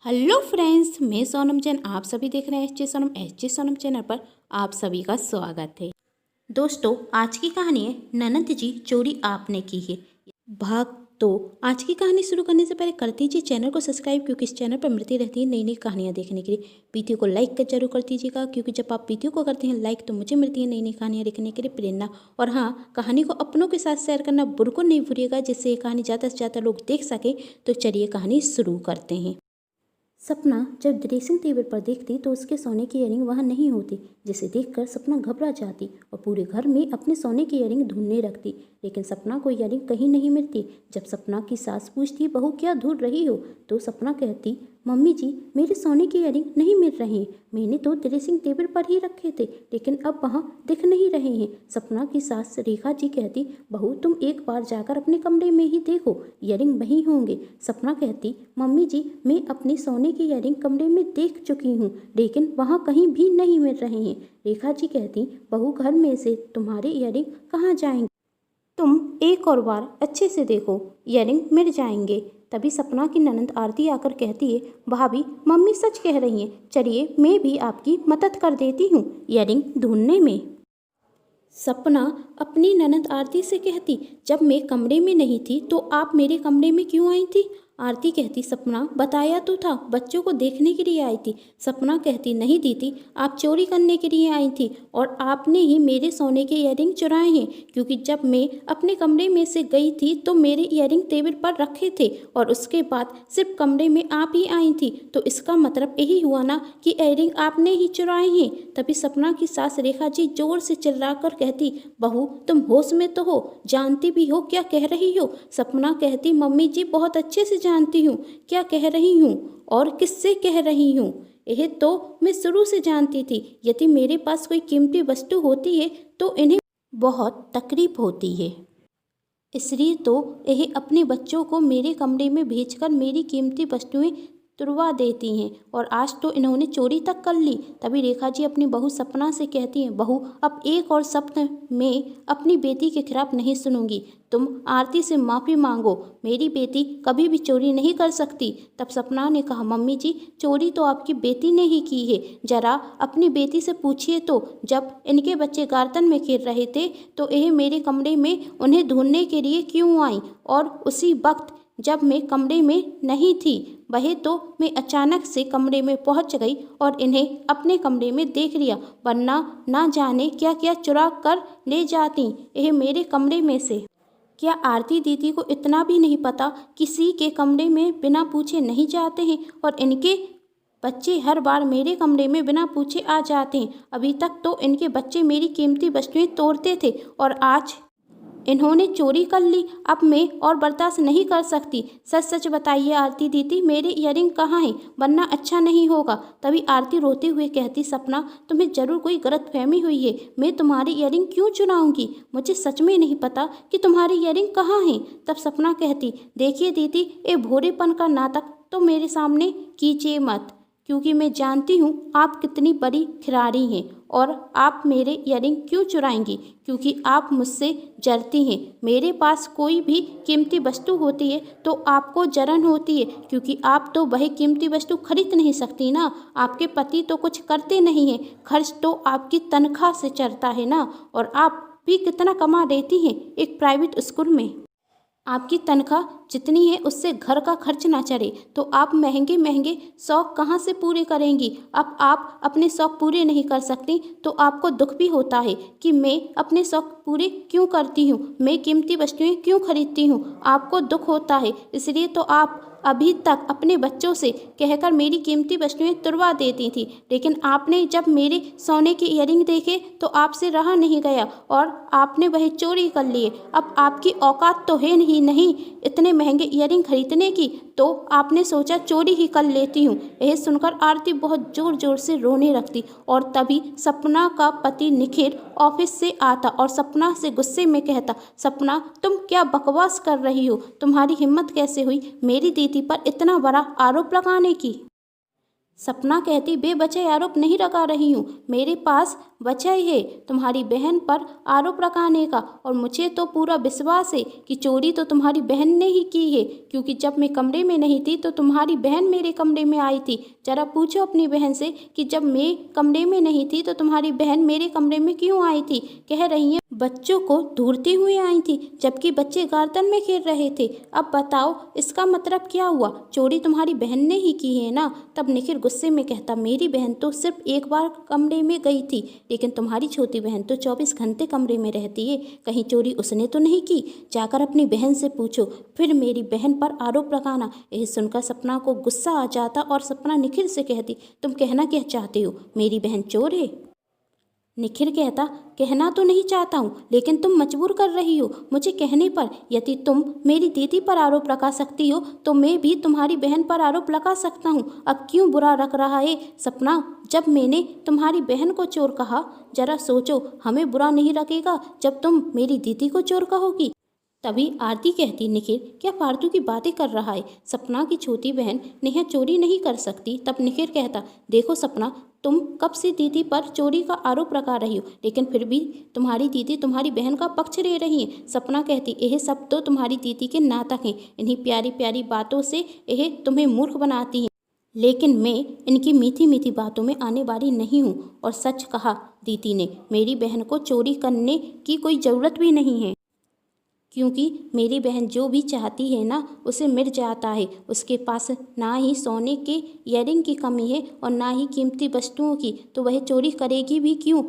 Hello friends, मैं सोनम जैन। आप सभी देख रहे हैं एच जे सोनम चैनल पर आप सभी का स्वागत है। दोस्तों, आज की कहानी है ननद जी चोरी आपने की है भाग 2। आज की कहानी शुरू करने से पहले कर दीजिए चैनल को सब्सक्राइब, क्योंकि इस चैनल पर मिलती रहती है नई नई कहानियाँ देखने के लिए। वीडियो को लाइक कर जरूर कर दीजिएगा, क्योंकि जब आप वीडियो को करते हैं लाइक तो मुझे मिलती है नई नई कहानियाँ देखने के लिए प्रेरणा। और हाँ, कहानी को अपनों के साथ शेयर करना बिल्कुल नहीं भूलिएगा, जिससे ये कहानी ज़्यादा से ज़्यादा लोग देख सकें। तो चलिए कहानी शुरू करते हैं। सपना जब ड्रेसिंग टेबल पर देखती तो उसके सोने की इयररिंग वहाँ नहीं होती, जिसे देखकर सपना घबरा जाती और पूरे घर में अपने सोने की इयररिंग ढूंढने लगती। लेकिन सपना को इयररिंग कहीं नहीं मिलती। जब सपना की सास पूछती, बहू क्या ढूंढ रही हो, तो सपना कहती, मम्मी जी मेरे सोने की इयररिंग नहीं मिल रहे हैं। मैंने तो ड्रेसिंग टेबल पर ही रखे थे, लेकिन अब वहाँ दिख नहीं रहे हैं। सपना की सास रेखा जी कहती, बहू तुम एक बार जाकर अपने कमरे में ही देखो, इयररिंग वहीं होंगे। सपना कहती, मम्मी जी मैं अपने सोने की इयररिंग कमरे में देख चुकी हूँ, लेकिन वहाँ कहीं भी नहीं मिल रहे हैं। रेखा जी कहती, बहू घर में से तुम्हारे इयररिंग कहाँ जाएंगे, तुम एक और बार अच्छे से देखो, इयररिंग मिल जाएंगे। तभी सपना की ननद आरती आकर कहती है, भाभी मम्मी सच कह रही हैं, चलिए मैं भी आपकी मदद कर देती हूँ इयररिंग ढूंढने में। सपना अपनी ननद आरती से कहती, जब मैं कमरे में नहीं थी तो आप मेरे कमरे में क्यों आई थी। आरती कहती, सपना बताया तो था बच्चों को देखने के लिए आई थी। सपना कहती, नहीं दीदी आप चोरी करने के लिए आई थी, और आपने ही मेरे सोने के इयररिंग चुराए हैं, क्योंकि जब मैं अपने कमरे में से गई थी तो मेरे इयररिंग टेबल पर रखे थे, और उसके बाद सिर्फ कमरे में आप ही आई थी, तो इसका मतलब यही हुआ ना कि इयररिंग आपने ही चुराए हैं। तभी सपना की सास रेखा जी जोर से चिल्लाकर कहती, बहू तुम होश में तो हो, जानती भी हो क्या कह रही हो। सपना कहती, मम्मी जी बहुत अच्छे से जानती हूँ क्या कह रही हूँ और किससे कह रही हूँ। यह तो मैं शुरू से जानती थी, यदि मेरे पास कोई कीमती वस्तु होती है तो इन्हें बहुत तकलीफ होती है, इसलिए तो यह अपने बच्चों को मेरे कमरे में भेजकर मेरी कीमती वस्तुएं तुड़वा देती हैं, और आज तो इन्होंने चोरी तक कर ली। तभी रेखा जी अपनी बहू सपना से कहती हैं, बहू अब एक और शब्द मैं अपनी बेटी के खिलाफ नहीं सुनूंगी, तुम आरती से माफ़ी मांगो, मेरी बेटी कभी भी चोरी नहीं कर सकती। तब सपना ने कहा, मम्मी जी चोरी तो आपकी बेटी ने ही की है, जरा अपनी बेटी से पूछिए तो, जब इनके बच्चे गार्डन में खेल रहे थे तो यह मेरे कमरे में उन्हें ढूंढने के लिए क्यों आई, और उसी वक्त जब मैं कमरे में नहीं थी, वह तो मैं अचानक से कमरे में पहुंच गई और इन्हें अपने कमरे में देख लिया, वरना ना जाने क्या क्या चुरा कर ले जाती यह मेरे कमरे में से। क्या आरती दीदी को इतना भी नहीं पता किसी के कमरे में बिना पूछे नहीं जाते हैं, और इनके बच्चे हर बार मेरे कमरे में बिना पूछे आ जाते हैं। अभी तक तो इनके बच्चे मेरी कीमती वस्तुएं तोड़ते थे, और आज इन्होंने चोरी कर ली। अब मैं और बर्दाश्त नहीं कर सकती, सच सच बताइए आरती दीदी मेरे इयररिंग कहाँ हैं, वरना अच्छा नहीं होगा। तभी आरती रोते हुए कहती, सपना तुम्हें जरूर कोई गलतफहमी हुई है, मैं तुम्हारी इयररिंग क्यों चुराऊंगी, मुझे सच में नहीं पता कि तुम्हारी इयररिंग कहाँ हैं। तब सपना कहती, देखिए दीदी ये भोरेपन का नाटक तो मेरे सामने कीजिए मत, क्योंकि मैं जानती हूँ आप कितनी बड़ी खिलाड़ी हैं, और आप मेरे इयररिंग क्यों चुराएंगी, क्योंकि आप मुझसे जलती हैं। मेरे पास कोई भी कीमती वस्तु होती है तो आपको जलन होती है, क्योंकि आप तो वही कीमती वस्तु खरीद नहीं सकती ना, आपके पति तो कुछ करते नहीं हैं, खर्च तो आपकी तनख्वाह से चलता है ना, और आप भी कितना कमा देती हैं एक प्राइवेट स्कूल में। आपकी तनख्वाह जितनी है उससे घर का खर्च ना चले तो आप महंगे महंगे शौक़ कहाँ से पूरे करेंगी। अब आप अपने शौक़ पूरे नहीं कर सकती तो आपको दुख भी होता है कि मैं अपने शौक़ पूरे क्यों करती हूँ, मैं कीमती वस्तुएं क्यों खरीदती हूँ, आपको दुख होता है, इसलिए तो आप अभी तक अपने बच्चों से कहकर मेरी कीमती वस्तुएं तुड़वा देती थी। लेकिन आपने जब मेरे सोने के इयररिंग देखे तो आपसे रहा नहीं गया और आपने वह चोरी कर लिए। अब आपकी औकात तो है नहीं इतने महंगे इयररिंग खरीदने की, तो आपने सोचा चोरी ही कर लेती हूँ। यह सुनकर आरती बहुत जोर जोर से रोने लगती, और तभी सपना का पति निखिल ऑफिस से आता और सपना से गुस्से में कहता, सपना तुम क्या बकवास कर रही हो, तुम्हारी हिम्मत कैसे हुई मेरी दीदी पर इतना बड़ा आरोप लगाने की। सपना कहती, बेवजह आरोप नहीं लगा रही हूँ, मेरे पास वजह है तुम्हारी बहन पर आरोप लगाने का, और मुझे तो पूरा विश्वास है कि चोरी तो तुम्हारी बहन ने ही की है, क्योंकि जब मैं कमरे में नहीं थी तो तुम्हारी बहन मेरे कमरे में आई थी। जरा पूछो अपनी बहन से कि जब मैं कमरे में नहीं थी तो तुम्हारी बहन मेरे कमरे में क्यों आई थी। कह रही है बच्चों को ढूंढते हुए आई थी, जबकि बच्चे गार्डन में खेल रहे थे। अब बताओ इसका मतलब क्या हुआ, चोरी तुम्हारी बहन ने ही की है ना। तब निखिल गुस्से में कहता, मेरी बहन तो सिर्फ एक बार कमरे में गई थी, लेकिन तुम्हारी छोटी बहन तो 24 घंटे कमरे में रहती है, कहीं चोरी उसने तो नहीं की। जाकर अपनी बहन से पूछो, फिर मेरी बहन पर आरोप लगाना। यह सुनकर सपना को गुस्सा आ जाता और सपना निखिल से कहती, तुम कहना क्या चाहते हो, मेरी बहन चोर है। निखिल कहता, कहना तो नहीं चाहता हूँ, लेकिन तुम मजबूर कर रही हो मुझे कहने पर। यदि तुम मेरी दीदी पर आरोप लगा सकती हो तो मैं भी तुम्हारी बहन पर आरोप लगा सकता हूँ। अब क्यों बुरा रख रहा है सपना, जब मैंने तुम्हारी बहन को चोर कहा, जरा सोचो हमें बुरा नहीं लगेगा जब तुम मेरी दीदी को चोर कहोगी। तभी आरती कहती, निखिल क्या फालतू की बातें कर रहा है, सपना की छोटी बहन नेहा चोरी नहीं कर सकती। तब निखिल कहता, देखो सपना, तुम कब से दीदी पर चोरी का आरोप लगा रही हो, लेकिन फिर भी तुम्हारी दीदी तुम्हारी बहन का पक्ष ले रही है। सपना कहती, यह सब तो तुम्हारी दीदी के नाटक हैं, इन्हीं प्यारी प्यारी बातों से यह तुम्हें मूर्ख बनाती हैं, लेकिन मैं इनकी मीठी मीठी बातों में आने वाली नहीं हूँ। और सच कहा दीदी ने, मेरी बहन को चोरी करने की कोई ज़रूरत भी नहीं है, क्योंकि मेरी बहन जो भी चाहती है ना उसे मिल जाता है। उसके पास ना ही सोने के इयररिंग की कमी है और ना ही कीमती वस्तुओं की, तो वह चोरी करेगी भी क्यों।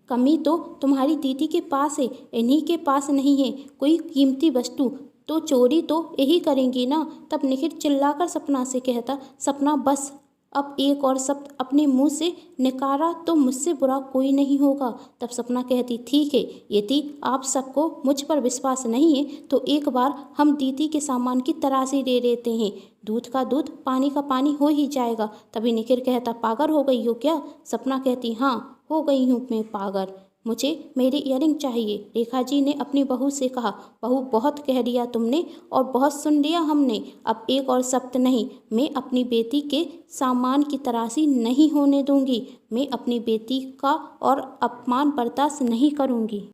कमी तो तुम्हारी दीदी के पास है, इन्हीं के पास नहीं है कोई कीमती वस्तु, तो चोरी तो यही करेंगी ना। तब निखिल चिल्लाकर सपना से कहता, सपना बस, अब एक और शब्द अपने मुंह से निकाला तो मुझसे बुरा कोई नहीं होगा। तब सपना कहती, ठीक है, यदि आप सबको मुझ पर विश्वास नहीं है तो एक बार हम दीदी के सामान की तराशी ले लेते हैं, दूध का दूध पानी का पानी हो ही जाएगा। तभी निखिल कहता, पागल हो गई हो क्या। सपना कहती, हाँ हो गई हूँ मैं पागल, मुझे मेरी इयररिंग चाहिए। रेखा जी ने अपनी बहू से कहा, बहू बहुत कह दिया तुमने और बहुत सुन लिया हमने, अब एक और शब्द नहीं, मैं अपनी बेटी के सामान की तराशी नहीं होने दूंगी, मैं अपनी बेटी का और अपमान बर्दाश्त नहीं करूंगी।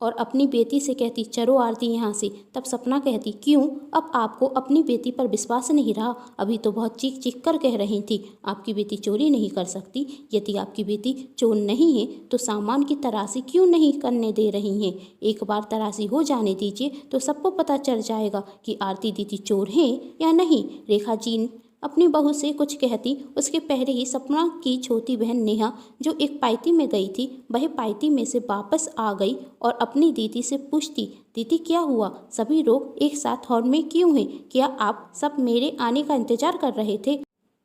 और अपनी बेटी से कहती, चलो आरती यहाँ से। तब सपना कहती, क्यों, अब आपको अपनी बेटी पर विश्वास नहीं रहा। अभी तो बहुत चीख चीख कर कह रही थी आपकी बेटी चोरी नहीं कर सकती। यदि आपकी बेटी चोर नहीं है तो सामान की तराशी क्यों नहीं करने दे रही हैं। एक बार तराशी हो जाने दीजिए तो सबको पता चल जाएगा कि आरती दीदी चोर हैं या नहीं। रेखा जी अपनी बहू से कुछ कहती उसके पहले ही सपना की छोटी बहन नेहा, जो एक पार्टी में गई थी, वह पार्टी में से वापस आ गई और अपनी दीदी से पूछती, दीदी क्या हुआ, सभी लोग एक साथ हॉल में क्यों हैं, क्या आप सब मेरे आने का इंतजार कर रहे थे।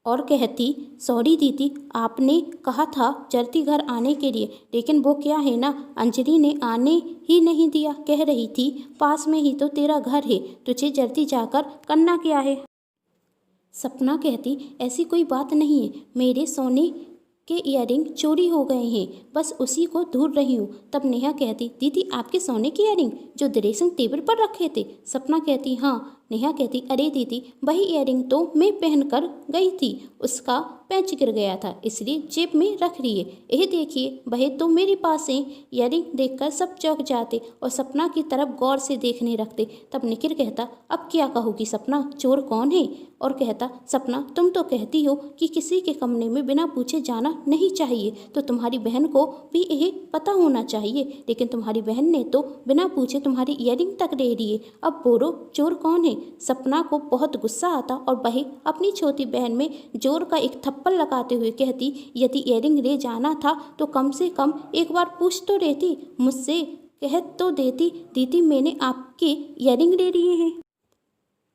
और कहती, सॉरी दीदी, आपने कहा था जल्दी घर आने के लिए, लेकिन वो क्या है ना, अंजलि ने आने ही नहीं दिया, कह रही थी पास में ही तो तेरा घर है, तुझे जल्दी जाकर करना क्या है। सपना कहती, ऐसी कोई बात नहीं है, मेरे सोने के इयररिंग चोरी हो गए हैं, बस उसी को ढूंढ रही हूँ। तब नेहा कहती, दीदी आपके सोने के इयररिंग जो ड्रेसिंग टेबल पर रखे थे। सपना कहती, हाँ। नेहा कहती, अरे दीदी वही इयररिंग तो मैं पहन कर गई थी, उसका पैच गिर गया था इसलिए जेब में रख रही है, यह देखिए वह तो मेरे पास है। इयररिंग देखकर सब चौंक जाते और सपना की तरफ गौर से देखने लगते। तब निखिल कहता, अब क्या कहोगी सपना, चोर कौन है। और कहता, सपना तुम तो कहती हो कि किसी के कमरे में बिना पूछे जाना नहीं चाहिए, तो तुम्हारी बहन को भी यह पता होना चाहिए, लेकिन तुम्हारी बहन ने तो बिना पूछे तुम्हारी इयररिंग तक ले लिए। अब बोलो चोर कौन है। सपना को बहुत गुस्सा आता और वह अपनी छोटी बहन में जोर का एक थप्पड़ लगाते हुए कहती, यदि इयररिंग ले जाना था तो कम से कम एक बार पूछ तो लेती, मुझसे कह तो देती, दीदी मैंने आपके इयररिंग ले लिए हैं।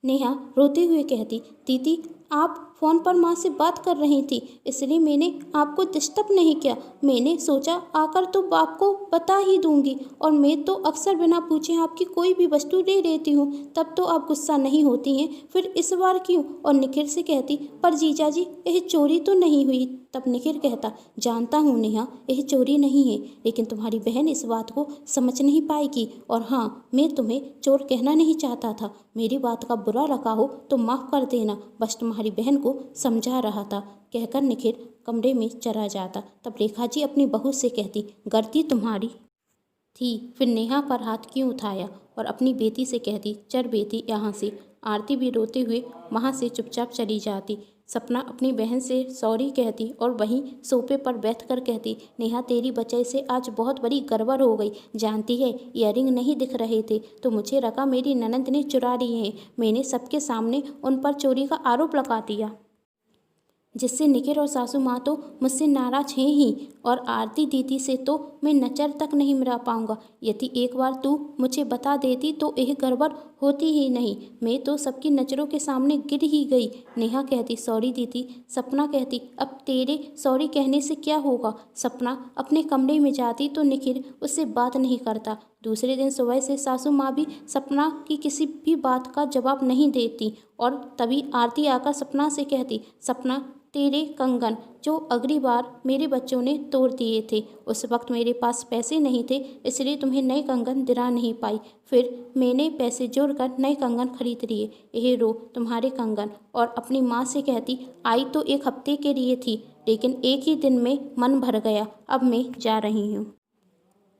नेहा रोते हुए कहती, दीदी आप फ़ोन पर माँ से बात कर रही थी इसलिए मैंने आपको डिस्टर्ब नहीं किया, मैंने सोचा आकर तो बाप को बता ही दूंगी, और मैं तो अक्सर बिना पूछे आपकी कोई भी वस्तु ले लेती हूँ, तब तो आप गुस्सा नहीं होती हैं, फिर इस बार क्यों। और निखिल से कहती, पर जीजा जी यह चोरी तो नहीं हुई। तब निखिल कहता, जानता हूँ नेहा, यह चोरी नहीं है, लेकिन तुम्हारी बहन इस बात को समझ नहीं पाएगी। और हाँ, मैं तुम्हें चोर कहना नहीं चाहता था। मेरी बात का बुरा लगा हो तो माफ़ कर देना, बस तुम्हारी बहन को समझा रहा था, कहकर निखिल कमरे में चला जाता। तब रेखा जी अपनी बहू से कहती, गलती तुम्हारी थी, फिर नेहा पर हाथ क्यों उठाया? और अपनी बेटी से कहती, चल बेटी यहाँ से। आरती भी रोते हुए वहाँ से चुपचाप चली जाती। सपना अपनी बहन से सॉरी कहती और वहीं सोफे पर बैठकर कहती, नेहा तेरी वजह से आज बहुत बड़ी गड़बड़ हो गई। जानती है, ईयरिंग नहीं दिख रहे थे तो मुझे लगा मेरी ननद ने चुरा लिए हैं। मैंने सबके सामने उन पर चोरी का आरोप लगा दिया, जिससे निखिल और सासू माँ तो मुझसे नाराज हैं ही, और आरती दीदी से तो मैं नज़र तक नहीं मिला पाऊँगा। यदि एक बार तू मुझे बता देती तो यह गड़बड़ होती ही नहीं, मैं तो सबकी नज़रों के सामने गिर ही गई। नेहा कहती, सॉरी दीदी। सपना कहती, अब तेरे सॉरी कहने से क्या होगा? सपना अपने कमरे में जाती तो निखिल उससे बात नहीं करता। दूसरे दिन सुबह से सासू माँ भी सपना की किसी भी बात का जवाब नहीं देती, और तभी आरती आकर सपना से कहती, सपना तेरे कंगन जो अगली बार मेरे बच्चों ने तोड़ दिए थे, उस वक्त मेरे पास पैसे नहीं थे, इसलिए तुम्हें नए कंगन दिला नहीं पाई। फिर मैंने पैसे जोड़कर नए कंगन खरीद लिए। यह रो तुम्हारे कंगन। और अपनी माँ से कहती, आई तो 1 हफ्ते के लिए थी, लेकिन एक ही दिन में मन भर गया, अब मैं जा रही हूँ।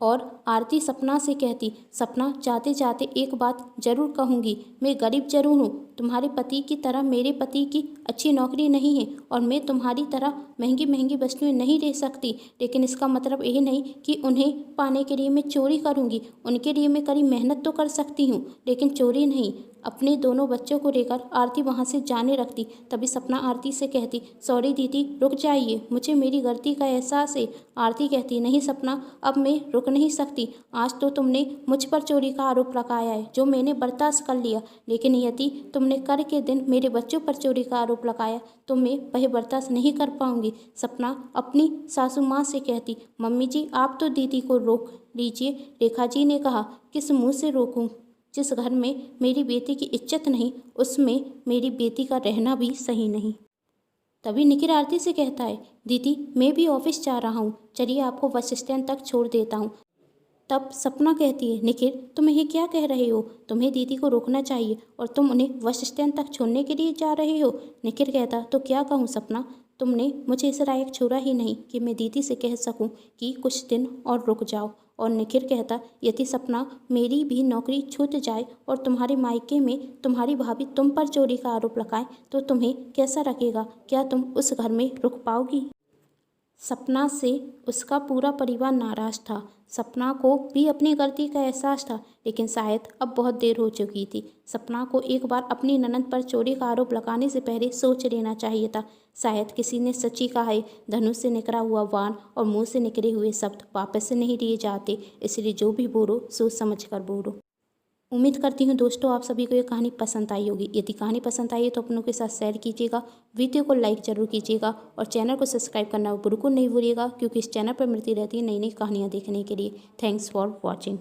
और आरती सपना से कहती, सपना जाते जाते एक बात जरूर कहूँगी, मैं गरीब जरूर हूँ, तुम्हारे पति की तरह मेरे पति की अच्छी नौकरी नहीं है, और मैं तुम्हारी तरह महंगी महंगी वस्तुएं नहीं ले सकती, लेकिन इसका मतलब यही नहीं कि उन्हें पाने के लिए मैं चोरी करूँगी। उनके लिए मैं कड़ी मेहनत तो कर सकती हूँ, लेकिन चोरी नहीं। अपने दोनों बच्चों को लेकर आरती वहाँ से जाने लगती। तभी सपना आरती से कहती, सॉरी दीदी, रुक जाइए, मुझे मेरी गलती का एहसास है। आरती कहती, नहीं सपना, अब मैं रुक नहीं सकती। आज तो तुमने मुझ पर चोरी का आरोप लगाया है, जो मैंने बर्दाश्त कर लिया, लेकिन यदि तुमने कर के दिन मेरे बच्चों पर चोरी का आरोप लगाया तो मैं वह बर्दाश्त नहीं कर पाऊंगी। सपना अपनी सासू माँ से कहती, मम्मी जी आप तो दीदी को रोक लीजिए। रेखा जी ने कहा, किस मुँह से रोकूं? जिस घर में मेरी बेटी की इज्जत नहीं, उसमें मेरी बेटी का रहना भी सही नहीं। तभी निखिल आरती से कहता है, दीदी मैं भी ऑफिस जा रहा हूँ, चलिए आपको बस स्टैंड तक छोड़ देता हूँ। तब सपना कहती है, निखिल तुम ये क्या कह रहे हो? तुम्हें दीदी को रोकना चाहिए और तुम उन्हें बस स्टैंड तक छोड़ने के लिए जा रहे हो। निखिल कहता, तो क्या कहूँ सपना, तुमने मुझे इस लायक छोड़ा ही नहीं कि मैं दीदी से कह सकूं कि कुछ दिन और रुक जाओ। और निखिल कहता, यदि सपना मेरी भी नौकरी छूट जाए और तुम्हारे मायके में तुम्हारी भाभी तुम पर चोरी का आरोप लगाए तो तुम्हें कैसा लगेगा? क्या तुम उस घर में रुक पाओगी? सपना से उसका पूरा परिवार नाराज था। सपना को भी अपनी गलती का एहसास था, लेकिन शायद अब बहुत देर हो चुकी थी। सपना को एक बार अपनी ननद पर चोरी का आरोप लगाने से पहले सोच लेना चाहिए था। शायद किसी ने सच्ची कहा है, धनुष से निकला हुआ वाण और मुंह से निकले हुए शब्द वापस से नहीं लिए जाते, इसलिए जो भी बोलो सोच समझ कर बोलो। उम्मीद करती हूँ दोस्तों आप सभी को ये कहानी पसंद आई होगी। यदि कहानी पसंद आई है तो अपनों के साथ शेयर कीजिएगा, वीडियो को लाइक जरूर कीजिएगा और चैनल को सब्सक्राइब करना बिल्कुल नहीं भूलिएगा, क्योंकि इस चैनल पर मिलती रहती है नई नई कहानियाँ देखने के लिए। Thanks for watching.